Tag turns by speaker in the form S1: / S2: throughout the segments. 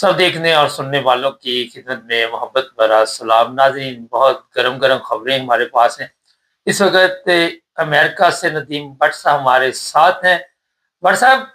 S1: सब देखने और सुनने वालों की खिदमत में मोहब्बत भरा सलाम। नाज़रीन, बहुत गरम-गरम खबरें हमारे पास हैं। इस वक़्त अमेरिका से नदीम भट्ट साहब हमारे साथ हैं। भट्ट साहब,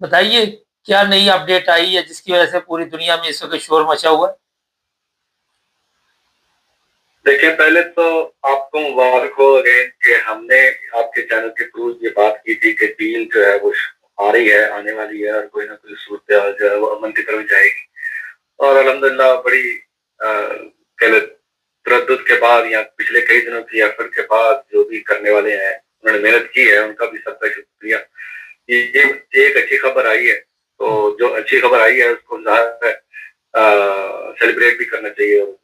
S1: बताइए, क्या नई अपडेट आई है जिसकी वज़ह से पूरी दुनिया में इस वक़्त शोर मचा हुआ है?
S2: देखिए, पहले तो आपको मुबारक हो अगेन कि हमने आपके चैनल के थ्रू ये बात की थी कि डील जो है वो आ रही है, आने वाली है और कोई ना कोई सूरत-ए-हाल जो है वो अमन की तरफ जाएगी। और अल्हम्दुलिल्लाह बड़ी कहलें तरद्दुद के बाद या पिछले कई दिनों की एफर्ट के बाद जो भी करने वाले हैं, उन्होंने मेहनत की है, उनका भी सबका शुक्रिया। ये एक अच्छी खबर आई है, तो जो अच्छी खबर आई है उसको ज़ाहिर है सेलिब्रेट भी करना चाहिए और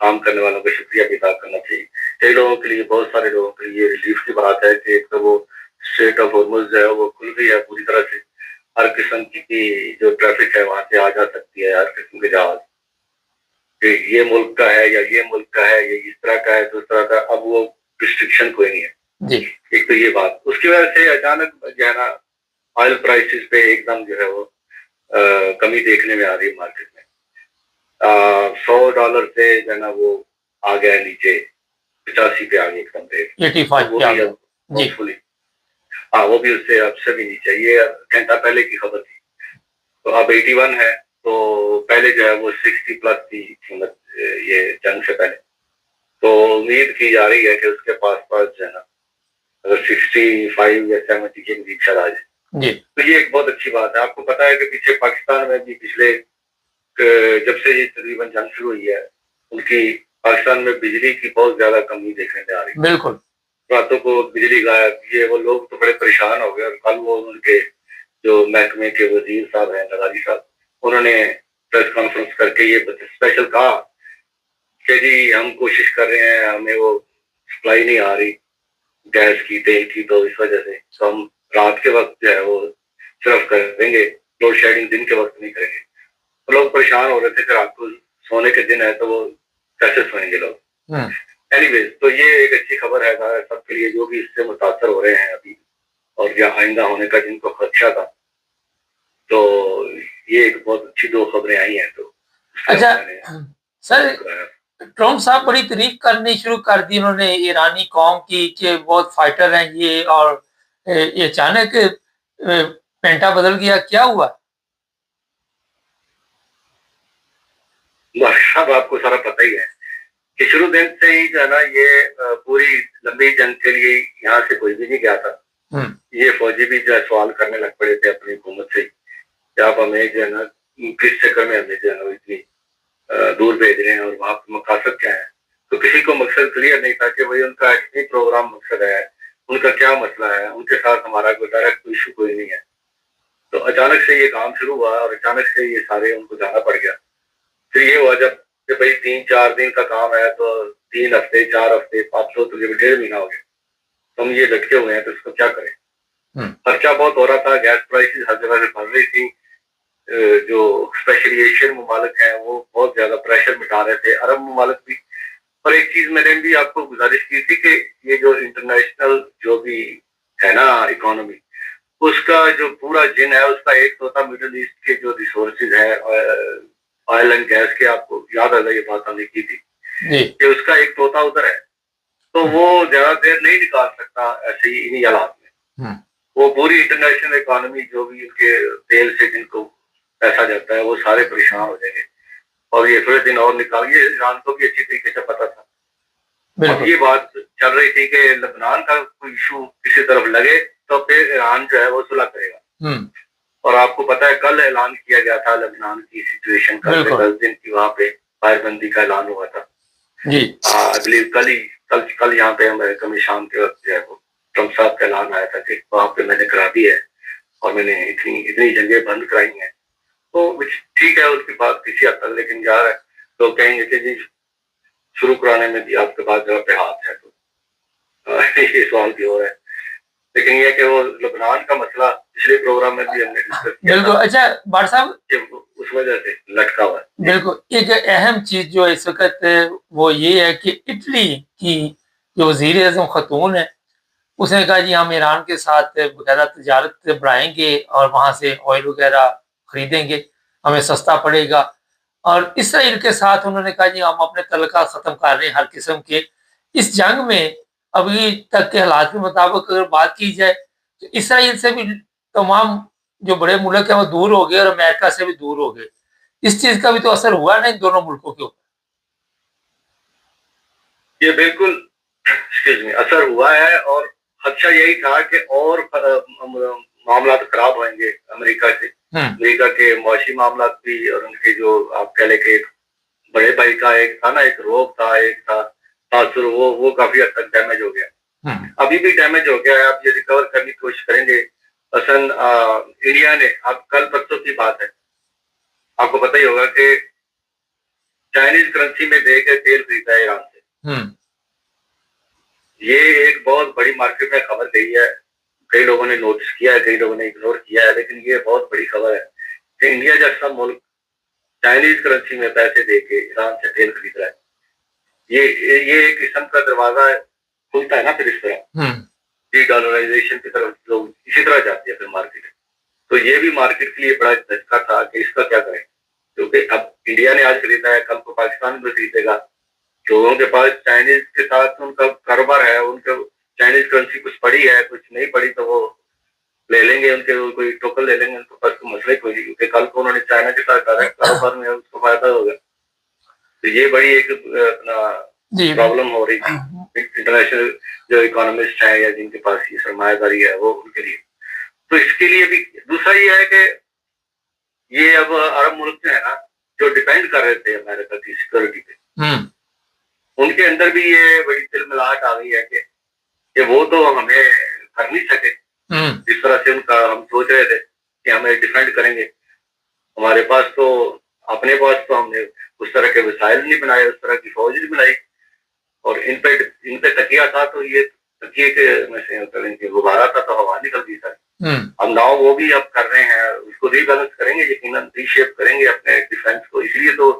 S2: काम करने वालों का शुक्रिया भी अदा करना चाहिए। कई लोगों के लिए, बहुत सारे लोगों के लिए रिलीफ की बात है कि एक तो वो स्ट्रेट ऑफ हॉर्मुज़ जो है वो खुल गई है पूरी तरह से। हर किस्म की जो ट्रैफिक है वहाँ से आ जा सकती है, हर किस्म के जहाज। ये मुल्क का है या ये मुल्क का है, ये इस तरह का है, तो उस तरह का, अब वो रिस्ट्रिक्शन कोई नहीं है।
S1: जी।
S2: एक तो ये बात, उसकी वजह से अचानक जो है ना ऑयल प्राइसेस पे एकदम जो है वो कमी देखने में आ रही है मार्केट में। $100 से जो है ना वो आ गया है नीचे, 85 पे आ गया एकदम रेट।
S1: 85
S2: वो
S1: पे आ
S2: भी
S1: गया।
S2: अब
S1: जी।
S2: होपफुली, हाँ, वो भी उससे अब से भी नीचे, ये घंटा पहले की खबर थी। तो अब 81 है, तो पहले जो है वो 60 प्लस थी कीमत ये जंग से पहले। तो उम्मीद की जा रही है कि उसके पास-पास जो है ना अगर 65 या 70 के बीच शायद आ जाए।
S1: जी।
S2: तो ये एक बहुत अच्छी बात है। आपको पता है कि पीछे पाकिस्तान में भी पिछले जब से ये तकरीबन जंग शुरू हुई है, उनकी पाकिस्तान में बिजली की बहुत ज़्यादा कमी देखने में आ रही है।
S1: बिल्कुल।
S2: रातों को बिजली गायब, ये वो लोग तो बड़े परेशान हो गए और कल वो उनके जो महकमे के वज़ीर साहब हैं, लगारी साहब, उन्होंने प्रेस कॉन्फ्रेंस करके ये स्पेशल कहा कि जी हम कोशिश कर रहे हैं, हमें वो सप्लाई नहीं आ रही गैस की, तेल की, तो इस वजह से तो हम रात के वक़्त जो है वो सिर्फ करेंगे, लोड शेडिंग दिन के वक़्त नहीं करेंगे। तो लोग परेशान हो रहे थे कि रात को सोने के दिन है तो वो कैसे सोएंगे लोग। एनीवेज, तो ये एक अच्छी खबर है सबके लिए जो भी इससे मुतासर हो रहे हैं अभी और या आइंदा होने का जिनको खदशा था। तो ये एक बहुत अच्छी 2 खबरें आई हैं। तो
S1: अच्छा सर, ट्रम्प साहब बड़ी तारीफ करनी शुरू कर दी उन्होंने ईरानी कौम की कि बहुत फाइटर हैं ये, और ये अचानक पेंटा बदल गया, क्या हुआ?
S2: अब आपको सारा पता ही है कि शुरू दिन से ही जो है ना ये पूरी लंबी जंग के लिए यहाँ से कोई भी नहीं गया था। ये फौजी भी जो है सवाल करने लग पड़े थे अपनी हुकूमत से कि आप हमें जो है ना किस चक्कर में हमें जो है ना इतनी दूर भेज रहे हैं और वहाँ पे मकसद क्या है। तो किसी को मकसद क्लियर नहीं था कि भाई उनका एक्चुअली प्रोग्राम मकसद है, उनका क्या मसला है, उनके साथ हमारा कोई डायरेक्ट इशू कोई नहीं है। तो अचानक से ये काम शुरू हुआ और अचानक से ये सारे उनको जाना पड़ गया। फिर ये हुआ जब कि भाई 3-4 दिन का काम है तो 3 हफ्ते, 4 हफ्ते, 500 तो ये 1.5 महीना हो गया। तो हम ये लटके हुए हैं तो इसको क्या करें? खर्चा बहुत हो रहा था, गैस प्राइसेस हर जगह से बढ़ रही थी। जो स्पेशली एशियन ममालिक हैं वो बहुत ज़्यादा प्रेशर मिटा रहे थे, अरब ममालिक भी। और एक चीज़ मैंने भी आपको गुज़ारिश की थी कि ये जो इंटरनेशनल जो भी है ना इकोनॉमी, उसका जो पूरा जिन है उसका एक तोता मिडल ईस्ट के जो रिसोर्सेज है ऑयल एंड गैस के, आपको याद है ये बात हमने की थी कि उसका एक तोता उधर है, तो वो ज्यादा देर नहीं निकाल सकता ऐसे ही इन्हीं हालात में। वो पूरी इंटरनेशनल इकोनॉमी जो भी उनके तेल से जिनको पैसा जाता है वो सारे परेशान हो जाएंगे और ये थोड़े दिन और निकाल, ये ईरान को भी अच्छी तरीके से पता था। अब ये बात चल रही थी कि लेबनान का कोई इशू किसी तरफ लगे तो फिर ईरान जो है वो सुलह करेगा। और आपको पता है कल ऐलान किया गया था लेबनान की सिचुएशन का, 10 दिन की वहाँ पे फायरबंदी का ऐलान हुआ था। जी। आई बिलीव कल यहाँ पे अमेरिका में शाम के वक्त जो है वो ट्रम्प साहब का ऐलान आया था कि वहाँ पे मैंने करा दी है और मैंने इतनी जगह बंद कराई हैं। तो ठीक है उसकी बात किसी हद तक, लेकिन यार तो कहेंगे कि जी शुरू कराने में भी आपके पास जगह पे हाथ है, तो ये सवाल भी हो रहा है। लेकिन ये कि वो लेबनान का मसला पिछले प्रोग्राम में भी हमने डिस्कस किया। बिल्कुल। अच्छा बार साहब, उस वजह से लटका हुआ है।
S1: बिल्कुल, एक अहम चीज जो इस वक्त वो ये है कि इटली की जो वजीर आजम खतून है, उसने कहा जी हम ईरान के साथ बकायदा तजारत बढ़ाएंगे और वहां से ऑयल वगैरह खरीदेंगे। हमें सस्ता पड़ेगा। और इसराइल के साथ उन्होंने कहा जी हम अपने तल्लुकात ख़त्म कर रहे हैं हर किस्म के। इस जंग में अभी तक के हालात के मुताबिक अगर बात की जाए तो इसराइल से भी तमाम जो बड़े मुल्क हैं वो दूर हो गए और अमेरिका से भी दूर हो गए। इस चीज़ का भी तो असर हुआ ना इन दोनों मुल्कों के ऊपर।
S2: ये बिल्कुल एक्सक्यूज मी असर हुआ है, और खदशा यही था कि और मामला खराब होंगे अमेरिका से। अमेरिका के मौशी मामला भी, और उनके जो आप कह लें कि बड़े भाई का एक था ना, एक रोग था, एक था तासुर, वो काफी हद तक डैमेज हो गया। अभी भी डैमेज हो गया है, आप ये रिकवर करने की कोशिश करेंगे। असन इंडिया ने, अब कल परसों की बात है, आपको पता ही होगा कि चाइनीज करेंसी में देकर तेल खरीदा है ईरान से। ये एक बहुत बड़ी मार्केट में खबर गई है, कई लोगों ने नोटिस किया है, कई लोगों ने इग्नोर किया है, लेकिन ये बहुत बड़ी खबर है कि इंडिया जैसा मुल्क चाइनीज करेंसी में पैसे देके ईरान से तेल खरीद रहा है। ये एक किस्म का दरवाजा खुलता है ना फिर इस तरह डी डॉलराइजेशन की तरफ लोग इसी तरह जाते हैं फिर मार्केट। तो ये भी मार्केट के लिए बड़ा झटका था कि इसका क्या करें, क्योंकि अब इंडिया ने आज खरीदा है, कल को पाकिस्तान भी खरीदेगा। लोगों के पास चाइनीज के साथ उनका कारोबार है, उनका चाइनीज करेंसी कुछ पड़ी है, कुछ नहीं पड़ी, तो वो ले लेंगे, उनके कोई टोकन ले लेंगे, उनके पास कोई मसला ही कोई नहीं, क्योंकि कल को उन्होंने चाइना के साथ डायरेक्ट कारोबार में उसको फायदा होगा। तो ये बड़ी एक अपना प्रॉब्लम हो रही थी इंटरनेशनल जो इकोनॉमिस्ट है या जिनके पास ये सरमायादारी है वो उनके लिए। तो इसके लिए भी दूसरा ये है कि ये अब अरब मुल्क जो है ना, जो डिपेंड कर रहे थे अमेरिका की सिक्योरिटी पे, उनके अंदर भी ये बड़ी तिलमिलाहट आ गई है कि वो तो हमें कर नहीं सके जिस तरह से उनका हम सोच रहे थे कि हमें डिफेंड करेंगे। हमारे पास तो अपने पास तो हमने उस तरह के मिसाइल नहीं बनाए, उस तरह की फौज नहीं बनाई, और इन पे तकिया था, तो ये तकिए के में से गुब्बारा था, तो हवा निकल गई था। अब नाव वो भी अब कर रहे हैं, उसको रीबैलेंस करेंगे, यकीनन रीशेप करेंगे अपने डिफेंस को। इसलिए तो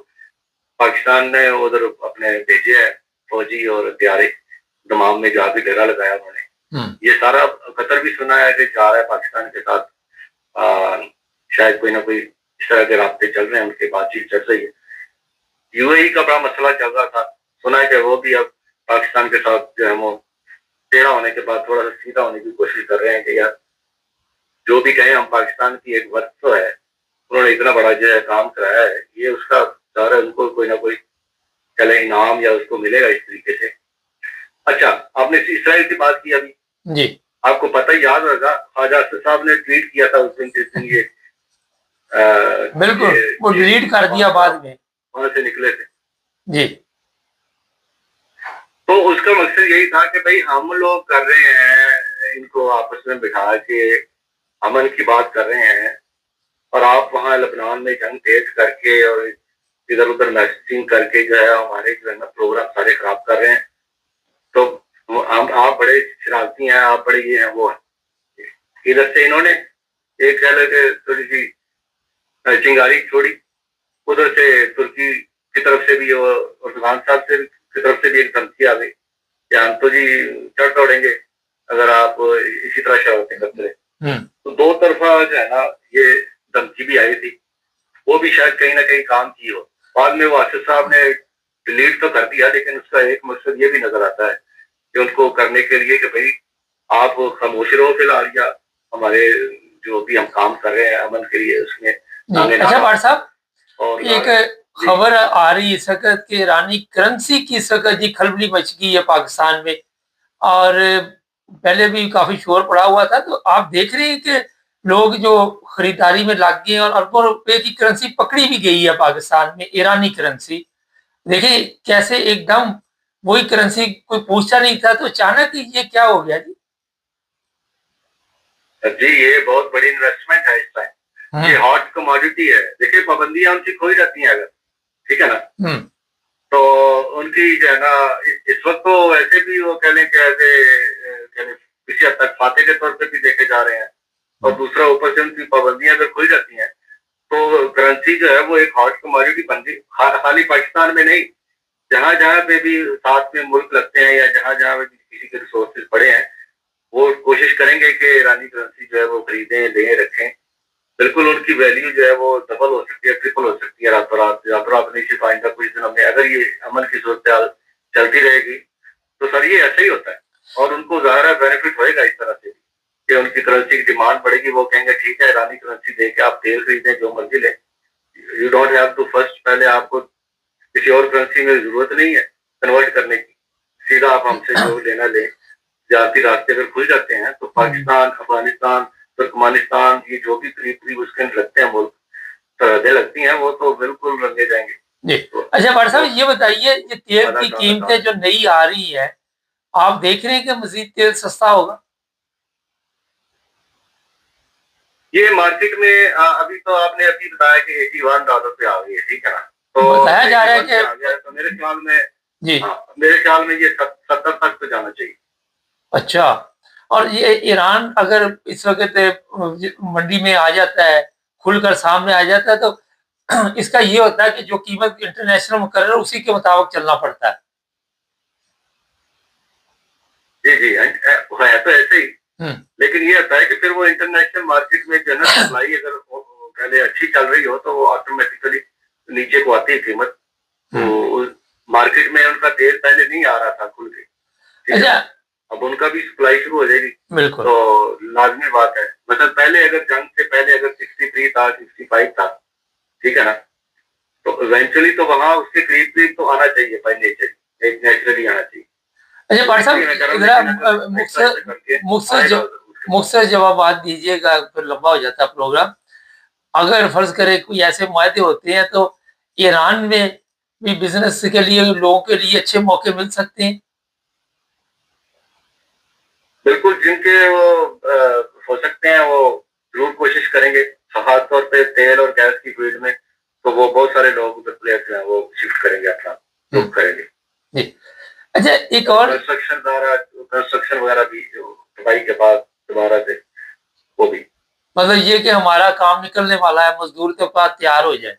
S2: पाकिस्तान ने उधर अपने भेजे है फौजी और हथियारे, दमाम में जाके डेरा लगाया उन्होंने। ये सारा कतर भी सुना है कि जा रहा है पाकिस्तान के साथ, शायद कोई ना कोई इस तरह के रास्ते चल रहे हैं, उनके बातचीत चल रही है। यूएई का बड़ा मसला चल रहा था, सुना है कि वो भी अब पाकिस्तान के साथ जो है वो टेढ़ा होने के बाद थोड़ा सा सीधा होने की कोशिश कर रहे हैं कि यार जो भी कहें, हम पाकिस्तान की एक वर्क तो है, उन्होंने इतना बड़ा जो है काम कराया है, ये उसका सारा उनको कोई ना कोई चले इनाम या उसको मिलेगा इस तरीके से। अच्छा, आपने इसराइल की बात की अभी जी, आपको पता ही याद होगा, ख्वाजा असद साहब ने ट्वीट किया था उस दिन जिस दिन ये
S1: बिल्कुल वो डिलीट कर दिया बाद में,
S2: वहां से निकले थे
S1: जी।
S2: तो उसका मकसद यही था कि भाई हम लोग कर रहे हैं इनको आपस में बिठा के अमन की बात कर रहे हैं, और आप वहां लबनान में जंग तेज करके और इधर उधर मैसेजिंग करके जो है हमारे जो है ना प्रोग्राम सारे खराब कर रहे हैं। तो हम आप बड़े शरारती हैं, आप बड़े ये हैं वो हैं। इधर से इन्होंने एक कह लगे थोड़ी सी चिंगारी छोड़ी, उधर से तुर्की की तरफ से भी और अफगान साहब से की तरफ से भी एक धमकी आ गई कि हम तो जी चढ़ दौड़ेंगे अगर आप इसी तरह शरारतें करते रहे। तो दो तरफा जो है ना ये धमकी भी आई थी, वो भी शायद कहीं ना कहीं काम की हो। बाद में वो असद साहब ने डिलीट तो कर दिया, लेकिन उसका एक मकसद ये भी नजर आता है कि उनको करने के लिए कि भाई आप खामोश रहो फिलहाल, या हमारे जो भी हम काम कर रहे हैं अमन के लिए उसमें।
S1: अच्छा भाट साहब, एक खबर आ रही है सकत के ईरानी करेंसी की सकत जी खलबली मच गई है पाकिस्तान में, और पहले भी काफी शोर पड़ा हुआ था। तो आप देख रहे हैं कि लोग जो खरीदारी में लग गए और अरबों रुपए की करेंसी पकड़ी भी गई है पाकिस्तान में, ईरानी करेंसी। देखिए कैसे एकदम वही करेंसी कोई पूछता नहीं था, तो अचानक ये क्या हो गया जी?
S2: जी ये बहुत बड़ी इन्वेस्टमेंट है इस टाइम, ये हॉट कमोडिटी है। देखिए पाबंदियां उनकी खोई जाती हैं अगर, ठीक है ना, तो उनकी जो है ना इस वक्त तो वैसे भी वो कह लें कि ऐसे किसी हद तक फाते के तौर पे भी देखे जा रहे हैं, और दूसरा ऊपर से उनकी पाबंदियां अगर खुल जाती हैं तो करेंसी जो है वो एक हॉट कमोडिटी बन गई। खाली पाकिस्तान में नहीं, जहां जहां पे भी साथ में मुल्क लगते हैं या जहां जहां पे भी किसी के रिसोर्सेज पड़े हैं, वो कोशिश करेंगे कि ईरानी करेंसी जो है वो खरीदें, लें, रखें। बिल्कुल उनकी वैल्यू जो है वो डबल हो सकती है, ट्रिपल हो सकती है रातों रात नहीं सिर्फ आइंदा कुछ दिनों में अगर ये अमन की सूरत चलती रहेगी तो सर ये ऐसा ही होता है और उनको ज़ाहिर है बेनिफिट होएगा इस तरह से कि उनकी करेंसी की डिमांड बढ़ेगी, वो कहेंगे ठीक है ईरानी करेंसी दे के आप तेल खरीदें जो मर्जी लें, you don't have to first पहले आपको किसी और करेंसी में जरूरत नहीं है कन्वर्ट करने की, सीधा आप हमसे जो लेना लें। जाती रास्ते अगर खुल जाते हैं तो पाकिस्तान, अफगानिस्तान, तुर्कमानिस्तान ये जो भी करीब करीब उसके लगते हैं मुल्क सरहदें लगती हैं वो तो बिल्कुल रंगे जाएंगे।
S1: जी अच्छा भाट साहब ये बताइए ये तेल की कीमतें जो नई आ रही है आप देख रहे हैं कि मजीद तेल सस्ता होगा?
S2: ये मार्केट में अभी तो आपने अभी बताया कि $81 पे आ गई है, ठीक है ना, तो
S1: बताया जा रहा है कि
S2: आ गया तो मेरे ख्याल में
S1: जी
S2: मेरे ख्याल में ये 70 तक तो जाना चाहिए।
S1: अच्छा और ये ईरान अगर इस वक्त मंडी में आ जाता है खुलकर सामने आ जाता है तो इसका ये होता है कि जो कीमत इंटरनेशनल मुकर्रर उसी के मुताबिक चलना पड़ता है।
S2: जी जी है तो ऐसे ही, लेकिन ये होता है कि फिर वो इंटरनेशनल मार्केट में जो है ना सप्लाई अगर पहले अच्छी चल रही हो तो वो ऑटोमेटिकली नीचे को आती है कीमत, तो मार्केट में उनका तेल पहले नहीं आ रहा था खुल के, अच्छा अब उनका भी सप्लाई शुरू हो जाएगी, बिल्कुल तो लाजमी बात है। मतलब पहले अगर जंग से पहले अगर 63 था 65 था, ठीक है ना, तो इवेंचुअली तो वहां उसके करीब करीब तो आना चाहिए बाय नेचर, एक नेचुरली आना चाहिए। अच्छा भाट साहब मुझसे जवाब दीजिएगा फिर लंबा हो जाता है प्रोग्राम। अगर फर्ज करे कोई ऐसे मायदे होते हैं तो ईरान में भी बिजनेस के लिए लोगों के लिए अच्छे मौके मिल सकते हैं। बिल्कुल जिनके वो हो सकते हैं वो जरूर कोशिश करेंगे, खास तौर पे तेल और गैस की फील्ड में तो वो बहुत सारे लोग उधर प्लेयर्स हैं वो शिफ्ट करेंगे अपना रुख करेंगे। जी अच्छा एक और कंस्ट्रक्शन वगैरह भी जो दवाई के बाद दोबारा से वो भी मतलब ये कि हमारा काम निकलने वाला है, मजदूर तबका तैयार हो जाए।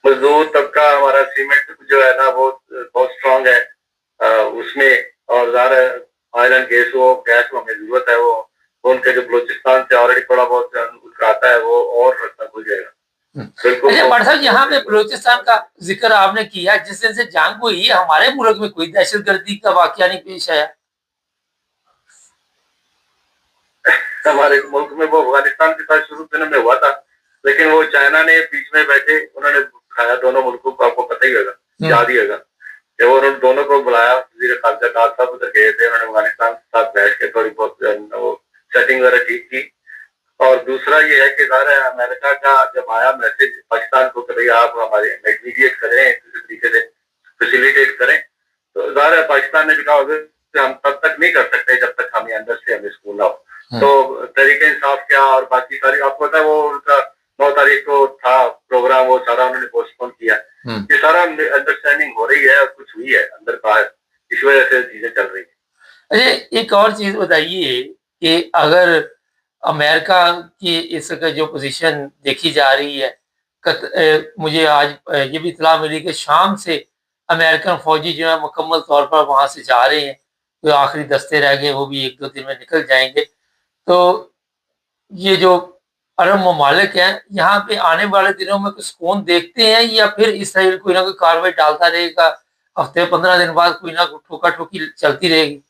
S2: मजदूर तबका हमारा सीमेंट जो है ना वो बहुत स्ट्रांग है उसमें, और ज़्यादा ऑयल एंड गैस हमें जरूरत है, वो उनके जो बलूचिस्तान से ऑलरेडी थोड़ा बहुत उनका आता है वो और रास्ता खुल जाएगा। अच्छा भाट साहब यहाँ पे बलूचिस्तान का जिक्र आपने किया, जिस दिन से जंग हुई हमारे मुल्क में कोई दहशतगर्दी का वाकया नहीं पेश आया। हमारे मुल्क में वो अफगानिस्तान के साथ शुरू दिनों में हुआ था, लेकिन वो चाइना ने बीच में बैठे उन्होंने खाया दोनों मुल्कों को, आपको पता ही होगा, याद ही होगा, जब उन्होंने दोनों को बुलाया वजीर खारजा खान साहब उधर गए थे, उन्होंने अफगानिस्तान के साथ बैठ के थोड़ी बहुत वो सेटिंग वगैरह ठीक की। और दूसरा ये है कि ज़ाहिर है अमेरिका का जब आया मैसेज पाकिस्तान को कि भाई आप हमारे मीडिएट करें, किसी तरीके से फैसिलिटेट करें, तो ज़ाहिर है पाकिस्तान ने भी कहा कि हम तब तक नहीं कर सकते जब तक हमें अंदर से हमें स्कूल ना हो। तो तरीके इंसाफ क्या और बाकी सारी आपको पता है वो उनका 9 तारीख को था प्रोग्राम, वो सारा उन्होंने पोस्टपोन किया। ये सारा अंडरस्टैंडिंग हो रही है और कुछ हुई है अंदर बाहर, इस वजह से चीजें चल रही है। अच्छा एक और चीज बताइए कि अगर अमेरिका की इस जो पोजीशन देखी जा रही है, मुझे आज ये भी इतला मिली कि शाम से अमेरिकन फौजी जो है मुकम्मल तौर पर वहां से जा रहे हैं, जो आखिरी दस्ते रह गए वो भी 1-2 दिन में निकल जाएंगे। तो ये जो अरब ममालिक हैं यहाँ पे आने वाले दिनों में कुछ सुकून देखते हैं या फिर इसराइल कोई ना कोई कार्रवाई डालता रहेगा, हफ्ते 15 दिन बाद कोई ना कोई ठोका ठोकी चलती रहेगी।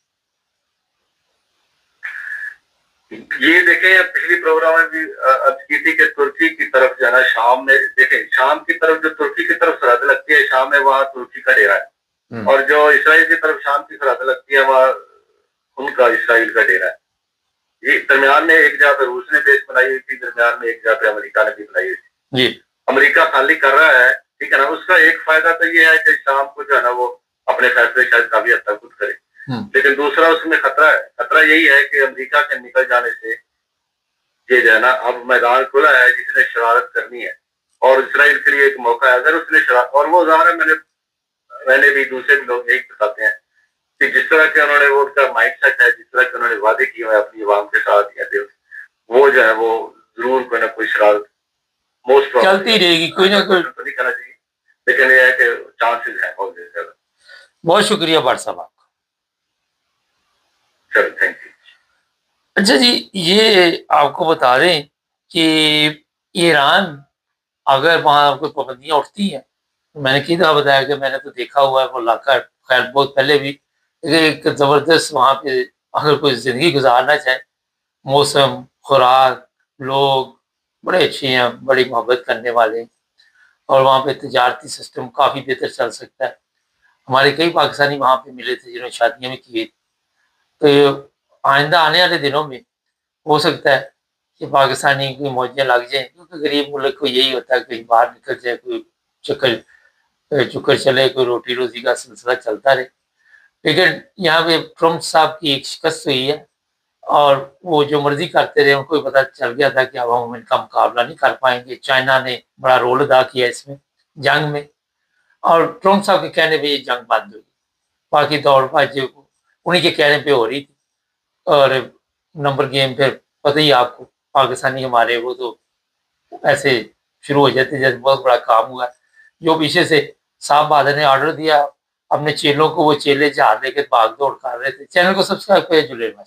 S2: ये देखें पिछली प्रोग्राम में भी अर्ज की थी कि तुर्की की तरफ जाना, शाम में देखें शाम की तरफ जो तुर्की की तरफ सरहद लगती है शाम में वहाँ तुर्की का डेरा है, और जो इसराइल की तरफ शाम की सरहद लगती है वहाँ उनका इसराइल का डेरा है। ये दरमियान में एक जगह पे रूस ने बेस बनाई हुई थी, दरमियान में एक जगह पे अमेरिका ने भी बनाई हुई थी। जी अमेरिका खाली कर रहा है, ठीक है ना, उसका एक फायदा तो ये है कि शाम को जो है ना वो अपने फैसले शायद काफी हद तक खुद करे, लेकिन दूसरा उसमें खतरा है, खतरा यही है कि अमेरिका के निकल जाने से ये जो है ना अब मैदान खुला है जिसने शरारत करनी है, और इसराइल के लिए एक मौका है अगर उसने शरारत, और वो ज़ाहिर है मैंने भी दूसरे भी लोग यही बताते हैं कि जिस तरह के उन्होंने वो उनका माइंड सेट है, जिस तरह के उन्होंने वादे किए हैं अपनी अवाम के साथ या वो जो है वो जरूर कोई ना कोई शरारत मोस्ट चलती रहेगी, कोई ना कोई तो नहीं करना चाहिए, लेकिन ये है कि चांसेस है बहुत ज्यादा। बहुत शुक्रिया भाट साहब आपका। चलो थैंक यू। अच्छा जी ये आपको बता दें
S1: कि ईरान अगर वहाँ कोई पाबंदियाँ उठती हैं, तो मैंने कई दफ़ा बताया कि मैंने तो देखा हुआ है वो इलाका, ख़ैर बहुत पहले भी, एक ज़बरदस्त वहाँ पे अगर कोई ज़िंदगी गुज़ारना चाहे, मौसम, खुराक, लोग बड़े अच्छे हैं, बड़ी मोहब्बत करने वाले, और वहाँ पे तजारती सिस्टम काफ़ी बेहतर चल सकता है। हमारे कई पाकिस्तानी वहाँ पे मिले थे जिन्होंने शादियाँ भी की। तो आइंदा आने वाले दिनों में हो सकता है कि पाकिस्तानी की मौजें लग जाएँ, क्योंकि गरीब मुल्क को यही होता है कहीं बाहर निकल जाए, कोई चक्कर चुक्कर चले, कोई रोटी-रोज़ी का सिलसिला चलता रहे। लेकिन यहाँ पे ट्रम्प साहब की एक शिकस्त हुई है और वो जो मर्ज़ी करते रहे, उनको भी पता चल गया था कि अब हम इनका मुकाबला नहीं कर पाएँगे। चाइना ने बड़ा रोल अदा किया इसमें, जंग में, और ट्रम्प साहब के कहने पे ये जंग बंद हुई। बाकी दौड़-भज उन्हीं के कहने पे हो रही थी, और नंबर गेम फिर पता ही है आपको, पाकिस्तानी हमारे वो तो ऐसे शुरू हो जाते जैसे बहुत बड़ा काम हुआ है। जो पीछे से साहब बहादुर ने ऑर्डर दिया, अपने चेलों को, वो चेले जहाज़ लेके भाग दौड़ कर रहे थे। चैनल को सब्सक्राइब करें, जुड़े रहें।